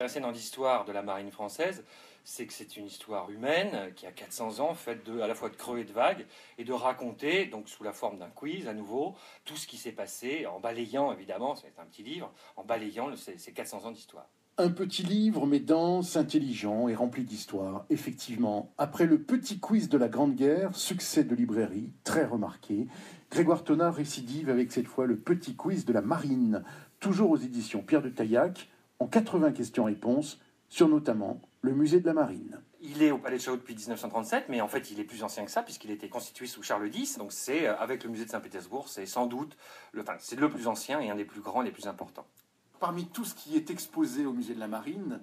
Fascinant d'histoire de la marine française, c'est que c'est une histoire humaine qui a 400 ans, faite à la fois de creux et de vagues, et de raconter, donc sous la forme d'un quiz à nouveau, tout ce qui s'est passé, en balayant évidemment, c'est un petit livre, en balayant ces 400 ans d'histoire. Un petit livre, mais dense, intelligent et rempli d'histoire. Effectivement, après le petit quiz de la Grande Guerre, succès de librairie, très remarqué, Grégoire Tonnat récidive avec cette fois le petit quiz de la marine, toujours aux éditions Pierre de Taillac, en 80 questions-réponses, sur notamment le musée de la marine. Il est au Palais de Chaillot depuis 1937, mais en fait il est plus ancien que ça, puisqu'il a été constitué sous Charles X, donc c'est avec le musée de Saint-Pétersbourg, c'est sans doute, c'est le plus ancien et un des plus grands et les plus importants. Parmi tout ce qui est exposé au musée de la marine,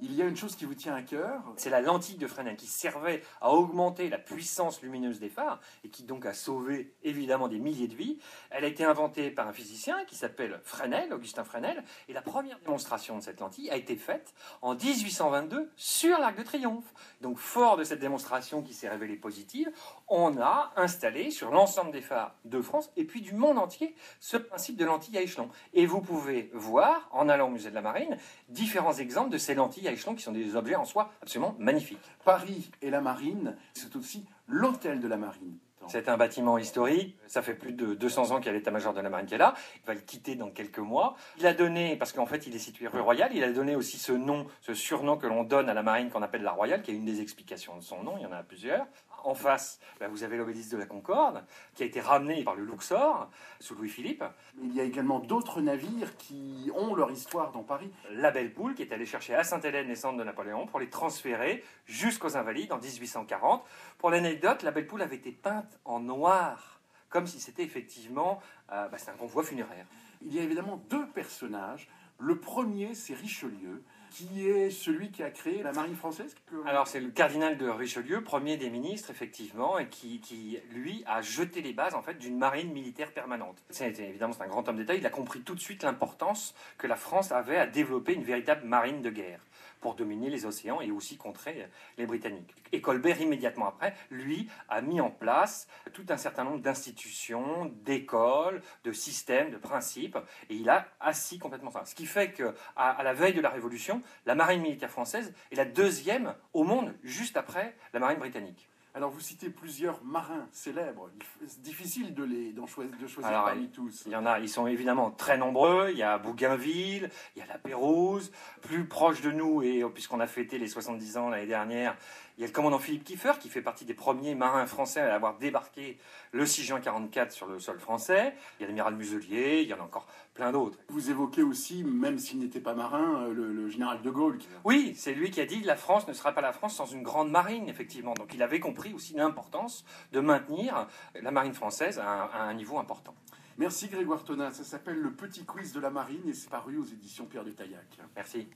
il y a une chose qui vous tient à cœur. C'est la lentille de Fresnel qui servait à augmenter la puissance lumineuse des phares et qui donc a sauvé évidemment des milliers de vies. Elle a été inventée par un physicien qui s'appelle Fresnel, Augustin Fresnel, et la première démonstration de cette lentille a été faite en 1822 sur l'Arc de Triomphe. Donc fort de cette démonstration qui s'est révélée positive, on a installé sur l'ensemble des phares de France et puis du monde entier ce principe de lentille à échelon. Et vous pouvez voir, en allant au musée de la Marine, différents exemples de ces lentilles à échelon qui sont des objets en soi absolument magnifiques. Paris et la marine, c'est aussi l'hôtel de la marine. C'est un bâtiment historique, ça fait plus de 200 ans qu'il y a l'état-major de la marine qui est là, il va le quitter dans quelques mois. Il a donné, parce qu'en fait il est situé rue Royale, il a donné aussi ce nom, ce surnom que l'on donne à la marine qu'on appelle la Royale, qui est une des explications de son nom, il y en a plusieurs. En face, vous avez l'obélisque de la Concorde, qui a été ramené par le Luxor, sous Louis-Philippe. Mais il y a également d'autres navires qui ont leur histoire dans Paris. La Belle Poule, qui est allée chercher à Sainte-Hélène les cendres de Napoléon pour les transférer jusqu'aux Invalides en 1840. Pour l'anecdote, la Belle Poule avait été peinte en noir, comme si c'était effectivement c'est un convoi funéraire. Il y a évidemment deux personnages. Le premier, c'est Richelieu, qui est celui qui a créé la marine française. Alors c'est le cardinal de Richelieu, premier des ministres effectivement, et qui lui a jeté les bases en fait d'une marine militaire permanente. Évidemment c'est un grand homme d'État, il a compris tout de suite l'importance que la France avait à développer une véritable marine de guerre pour dominer les océans et aussi contrer les Britanniques. Et Colbert, immédiatement après, lui, a mis en place tout un certain nombre d'institutions, d'écoles, de systèmes, de principes, et il a assis complètement ça. Ce qui fait qu'à la veille de la Révolution, la marine militaire française est la deuxième au monde, juste après la marine britannique. Alors vous citez plusieurs marins célèbres, c'est difficile de choisir Alors, parmi tous. Il y en a, ils sont évidemment très nombreux, il y a Bougainville, il y a la Pérouse, plus proche de nous, et puisqu'on a fêté les 70 ans l'année dernière, il y a le commandant Philippe Kieffer, qui fait partie des premiers marins français à avoir débarqué le 6 juin 1944 sur le sol français, il y a l'amiral Muselier, il y en a encore plein d'autres. Vous évoquez aussi, même s'il n'était pas marin, le général de Gaulle. Oui, c'est lui qui a dit que la France ne sera pas la France sans une grande marine, effectivement. Donc il avait compris aussi l'importance de maintenir la marine française à un niveau important. Merci Grégoire Tonnat, ça s'appelle Le Petit Quiz de la Marine et c'est paru aux éditions Pierre de Taillac. Merci.